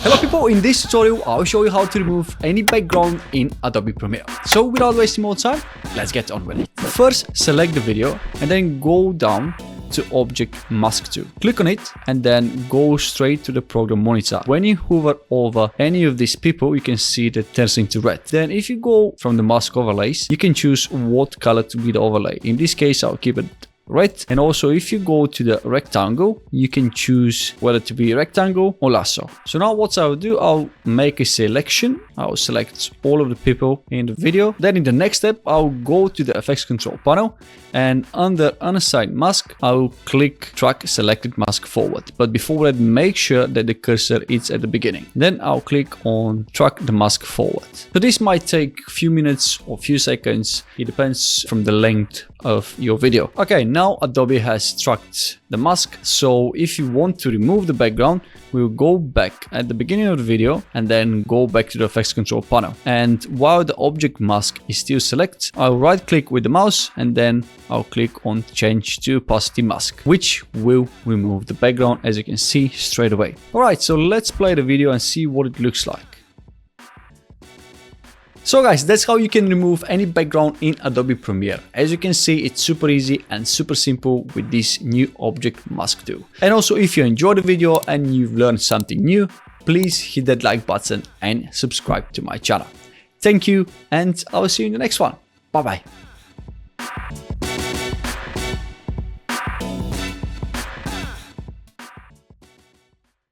Hello people, in this tutorial I'll show you how to remove any background in Adobe Premiere. So without wasting more time, let's get on with it. First, select the video and then go down to Object Mask Tool. Click on it and then go straight to the program monitor. When you hover over any of these people, you can see that it turns into red. Then if you go from the mask overlays, you can choose what color to be the overlay. In this case, I'll keep it red. And also if you go to the rectangle, you can choose whether to be rectangle or lasso. So now what I'll do, I'll make a selection. I'll select all of the people in the video. Then in the next step, I'll go to the effects control panel and under unassigned mask, I'll click track selected mask forward. But before that, make sure that the cursor is at the beginning. Then I'll click on track the mask forward. So this might take a few minutes or a few seconds. It depends from the length of your video. Okay, now Adobe has tracked the mask. So if you want to remove the background, we'll go back at the beginning of the video and then go back to the effects control panel. And while the object mask is still selected, I'll right click with the mouse and then I'll click on change to opacity mask, which will remove the background, as you can see straight away. Alright, so let's play the video and see what it looks like. So guys, that's how you can remove any background in Adobe Premiere. As you can see, it's super easy and super simple with this new object mask tool. And also, if you enjoyed the video and you've learned something new, please hit that like button and subscribe to my channel. Thank you, and I will see you in the next one. Bye bye.